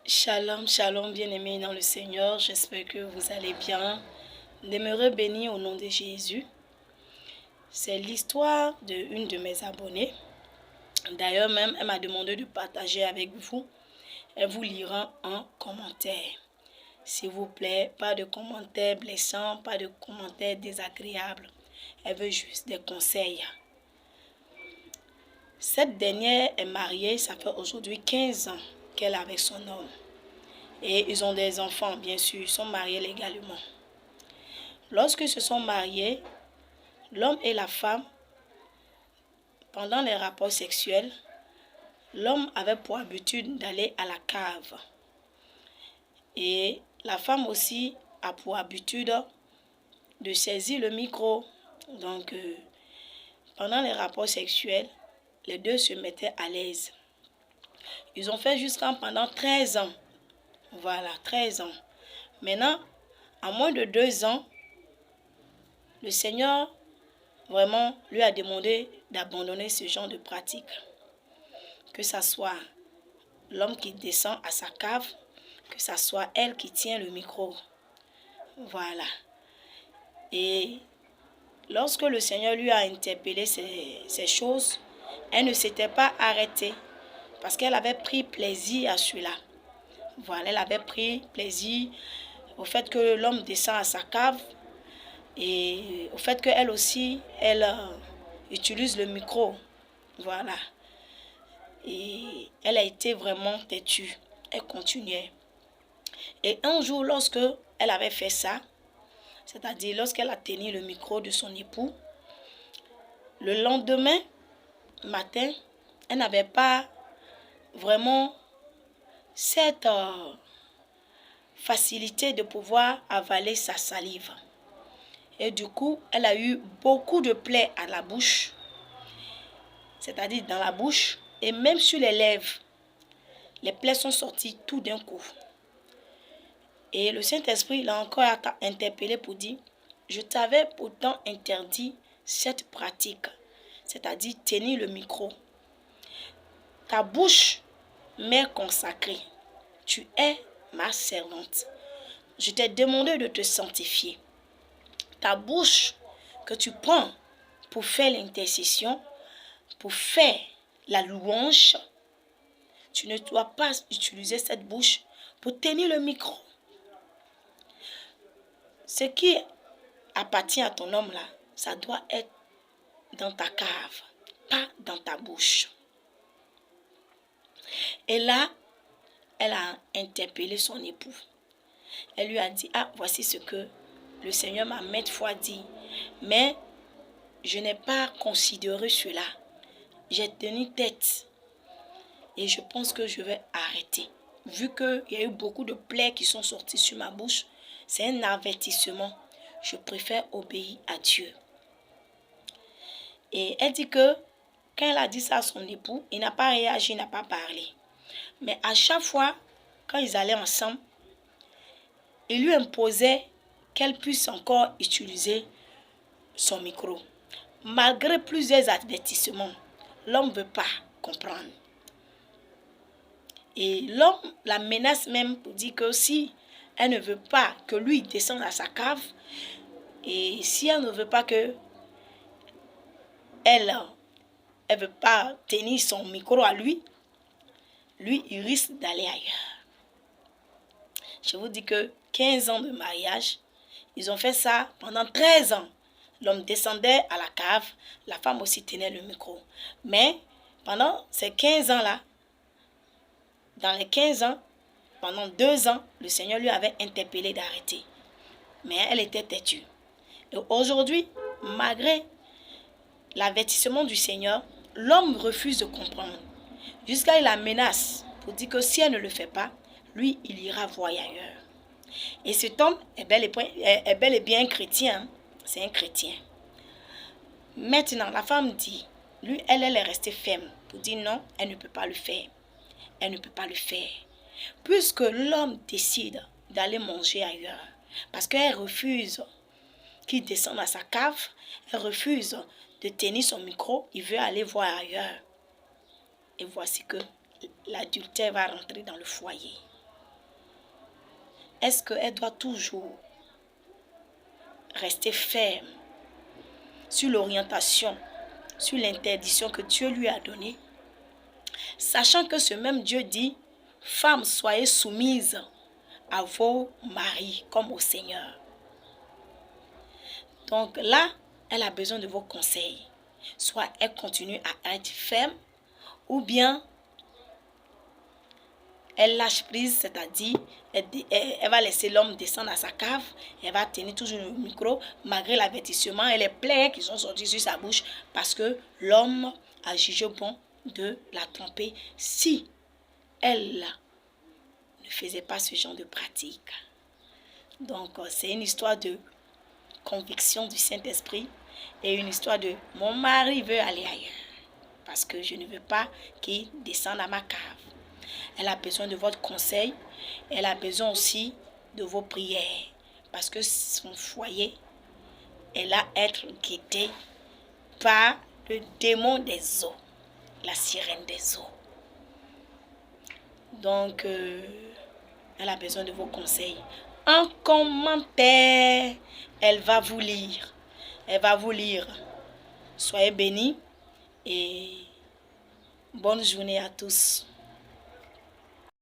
Shalom, shalom, bien-aimés dans le Seigneur. J'espère que vous allez bien. Demeurez bénis au nom de Jésus. C'est l'histoire d'une de mes abonnées. D'ailleurs, même, elle m'a demandé de partager avec vous. Elle vous lira en commentaire. S'il vous plaît, pas de commentaires blessants, pas de commentaires désagréables. Elle veut juste des conseils. Cette dernière est mariée, ça fait aujourd'hui 15 ans qu'elle est avec son homme. Et ils ont des enfants, bien sûr, ils sont mariés légalement. Lorsqu'ils se sont mariés, l'homme et la femme, pendant les rapports sexuels, l'homme avait pour habitude d'aller à la cave. Et la femme aussi a pour habitude de saisir le micro. Donc, pendant les rapports sexuels, les deux se mettaient à l'aise. Ils ont fait jusqu'à pendant 13 ans. Voilà, 13 ans. Maintenant, en moins de 2 ans, le Seigneur vraiment lui a demandé d'abandonner ce genre de pratique. Que ce soit l'homme qui descend à sa cave, que ce soit elle qui tient le micro. Voilà. Et lorsque le Seigneur lui a interpellé ces choses, elle ne s'était pas arrêtée parce qu'elle avait pris plaisir à cela. Voilà, elle avait pris plaisir au fait que l'homme descend à sa cave et au fait qu'elle aussi, elle utilise le micro. Voilà. Et elle a été vraiment têtue. Elle continuait. Et un jour, lorsque elle avait fait ça, c'est-à-dire lorsqu'elle a tenu le micro de son époux, le lendemain matin, elle n'avait pas vraiment cette facilité de pouvoir avaler sa salive. Et du coup, elle a eu beaucoup de plaies à la bouche, c'est-à-dire dans la bouche et même sur les lèvres. Les plaies sont sorties tout d'un coup. Et le Saint-Esprit l'a encore interpellé pour dire, je t'avais pourtant interdit cette pratique, c'est-à-dire tenir le micro. Ta bouche m'est consacrée. Tu es ma servante. Je t'ai demandé de te sanctifier. Ta bouche que tu prends pour faire l'intercession, pour faire la louange, tu ne dois pas utiliser cette bouche pour tenir le micro. Ce qui appartient à ton homme là, ça doit être dans ta cave, pas dans ta bouche. Et là, elle a interpellé son époux. Elle lui a dit, ah, voici ce que le Seigneur m'a maintes fois dit. Mais je n'ai pas considéré cela. J'ai tenu tête. Et je pense que je vais arrêter. Vu qu'il y a eu beaucoup de plaies qui sont sorties sur ma bouche, c'est un avertissement. Je préfère obéir à Dieu. Et elle dit que quand elle a dit ça à son époux, il n'a pas réagi, il n'a pas parlé. Mais à chaque fois, quand ils allaient ensemble, il lui imposait qu'elle puisse encore utiliser son micro. Malgré plusieurs avertissements, l'homme ne veut pas comprendre. Et l'homme la menace même pour dire que si elle ne veut pas que lui descende à sa cave, et si elle ne veut pas que elle ne veut pas tenir son micro à lui, il risque d'aller ailleurs. Je vous dis que 15 ans de mariage, ils ont fait ça pendant 13 ans. L'homme descendait à la cave, la femme aussi tenait le micro. Mais pendant ces 15 ans-là, dans les 15 ans, pendant 2 ans, le Seigneur lui avait interpellé d'arrêter. Mais elle était têtue. Et aujourd'hui, malgré l'avertissement du Seigneur, l'homme refuse de comprendre. Jusqu'à la menace pour dire que si elle ne le fait pas, lui, il ira voir ailleurs. Et cet homme est bel et bien un chrétien. C'est un chrétien. Maintenant, la femme dit, lui, elle est restée ferme pour dire non, elle ne peut pas le faire. Elle ne peut pas le faire. Puisque l'homme décide d'aller manger ailleurs, parce qu'elle refuse qu'il descende à sa cave, elle refuse de tenir son micro, il veut aller voir ailleurs. Et voici que l'adultère va rentrer dans le foyer. est-ce qu'elle doit toujours rester ferme sur l'orientation, sur l'interdiction que Dieu lui a donnée, sachant que ce même Dieu dit, femmes, soyez soumises à vos maris comme au Seigneur. Donc là, elle a besoin de vos conseils. Soit elle continue à être ferme, ou bien elle lâche prise, c'est-à-dire elle va laisser l'homme descendre à sa cave, elle va tenir toujours le micro, malgré l'avertissement et les plaies qui sont sorties sur sa bouche, parce que l'homme a jugé bon de la tromper si elle ne faisait pas ce genre de pratique. Donc, c'est une histoire de conviction du Saint-Esprit et une histoire de mon mari veut aller ailleurs parce que je ne veux pas qu'il descende à ma cave. Elle a besoin de votre conseil. Elle a besoin aussi de vos prières parce que son foyer est là être guidé par le démon des eaux, la sirène des eaux. Donc, elle a besoin de vos conseils. En commentaire, elle va vous lire. Elle va vous lire. Soyez bénis et bonne journée à tous.